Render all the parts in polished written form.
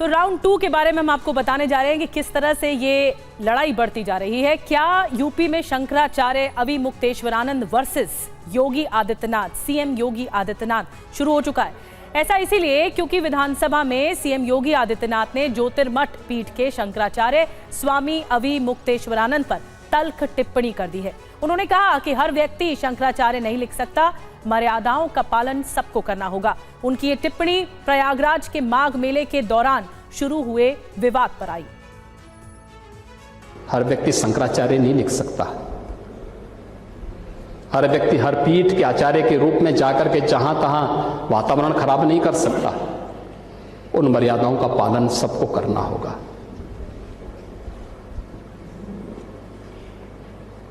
तो राउंड 2 के बारे में हम आपको बताने जा रहे हैं कि किस तरह से ये लड़ाई बढ़ती जा रही है। क्या यूपी में शंकराचार्य अविमुक्तेश्वरानंद वर्सेस योगी आदित्यनाथ, सीएम योगी आदित्यनाथ शुरू हो चुका है। ऐसा इसीलिए क्योंकि विधानसभा में सीएम योगी आदित्यनाथ ने ज्योतिर्मठ पीठ के शंकराचार्य स्वामी अविमुक्तेश्वरानंद पर तल्ख टिप्पणी कर दी है। उन्होंने कहा कि हर व्यक्ति शंकराचार्य नहीं लिख सकता, मर्यादाओं का पालन सबको करना होगा। उनकी ये टिप्पणी प्रयागराज के माघ मेले के दौरान शुरू हुए विवाद पर आई। हर व्यक्ति शंकराचार्य नहीं लिख सकता। हर व्यक्ति हर पीठ के आचार्य के रूप में जाकर के जहां तहां वातावरण खराब नहीं कर सकता। उन मर्यादाओं का पालन सबको करना होगा।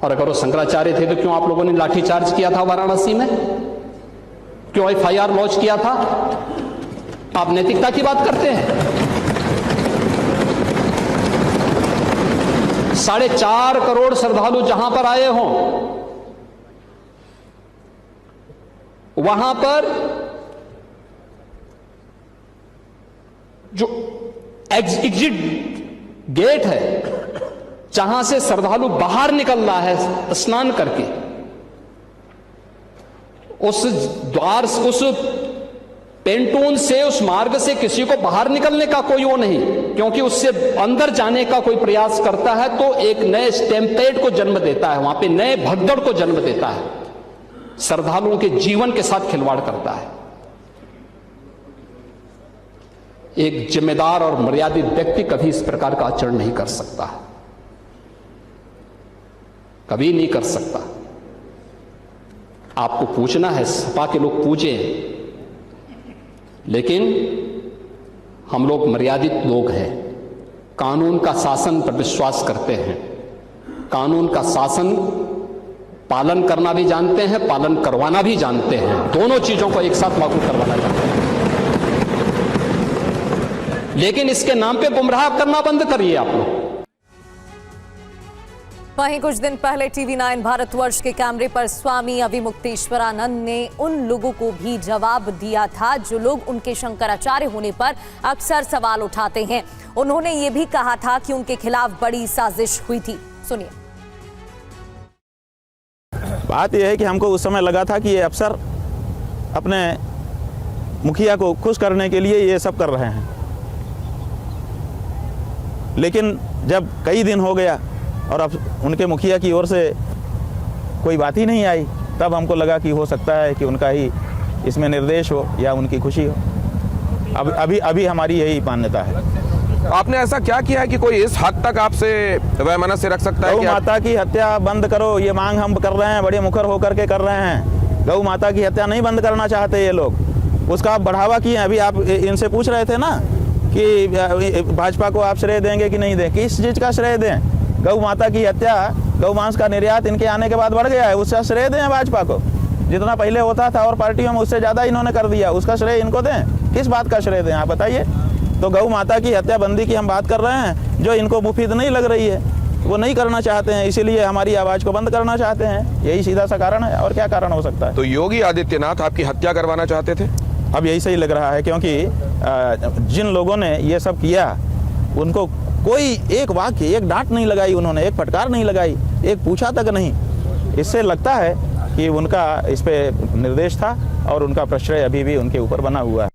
और अगर वो शंकराचार्य थे तो क्यों आप लोगों ने लाठीचार्ज किया था वाराणसी में? क्यों एफआईआर लॉन्च किया था? आप नैतिकता की बात करते हैं। 4.5 करोड़ श्रद्धालु जहां पर आए हों, वहां पर जो एग्जिट गेट है, जहां से श्रद्धालु बाहर निकल रहा है स्नान करके, उस द्वार, उस पेंटून से, उस मार्ग से किसी को बाहर निकलने का कोई वो नहीं, क्योंकि उससे अंदर जाने का कोई प्रयास करता है तो एक नए स्टैम्पेड को जन्म देता है, वहां पे नए भगदड़ को जन्म देता है, श्रद्धालुओं के जीवन के साथ खिलवाड़ करता है। एक जिम्मेदार और मर्यादित व्यक्ति कभी इस प्रकार का आचरण नहीं कर सकता, कभी नहीं कर सकता। आपको पूछना है, सपा के लोग पूछे, लेकिन हम लोग मर्यादित लोग हैं, कानून का शासन पर विश्वास करते हैं, कानून का शासन पालन करना भी जानते हैं, पालन करवाना भी जानते हैं, दोनों चीजों को एक साथ लागू करवाना जानते हैं। लेकिन इसके नाम पे गुमराह करना बंद करिए आप लोग। वहीं कुछ दिन पहले TV9 भारतवर्ष के कैमरे पर स्वामी अविमुक्तेश्वरानंद ने उन लोगों को भी जवाब दिया था जो लोग उनके शंकराचार्य होने पर अक्सर सवाल उठाते हैं। उन्होंने ये भी कहा था कि उनके खिलाफ बड़ी साजिश हुई थी। सुनिए। बात यह है कि हमको उस समय लगा था कि ये अफसर अपने मुखिया को खुश करने के लिए ये सब कर रहे हैं, लेकिन जब कई दिन हो गया और अब उनके मुखिया की ओर से कोई बात ही नहीं आई, तब हमको लगा कि हो सकता है कि उनका ही इसमें निर्देश हो या उनकी खुशी हो। अभी हमारी यही मान्यता है। आपने ऐसा क्या किया है कि कोई इस हद तक आपसे वैमनस्य रख सकता है? गौ माता की हत्या बंद करो, ये मांग हम कर रहे हैं, बड़े मुखर होकर के कर रहे हैं। गौ माता की हत्या नहीं बंद करना चाहते ये लोग, उसका आप बढ़ावा किए। अभी आप इनसे पूछ रहे थे ना कि भाजपा को आप श्रेय देंगे कि नहीं दें, किस चीज़ का श्रेय दें? गौ माता की हत्या, गौ मांस का निर्यात इनके आने के बाद बढ़ गया है, उसका श्रेय दें भाजपा को। जितना पहले होता था और पार्टियों में उससे ज़्यादा इन्होंने कर दिया, उसका श्रेय इनको दें? किस बात का श्रेय दें आप बताइए? तो गौ माता की हत्याबंदी की हम बात कर रहे हैं, जो इनको मुफीद नहीं लग रही है, वो नहीं करना चाहते हैं, इसीलिए हमारी आवाज़ को बंद करना चाहते हैं। यही सीधा सा कारण है, और क्या कारण हो सकता है? तो योगी आदित्यनाथ आपकी हत्या करवाना चाहते थे? अब यही सही लग रहा है, क्योंकि जिन लोगों ने ये सब किया उनको कोई एक वाक्य, एक डांट नहीं लगाई उन्होंने, एक फटकार नहीं लगाई, एक पूछा तक नहीं। इससे लगता है कि उनका इस पे निर्देश था और उनका प्रश्रय अभी भी उनके ऊपर बना हुआ है।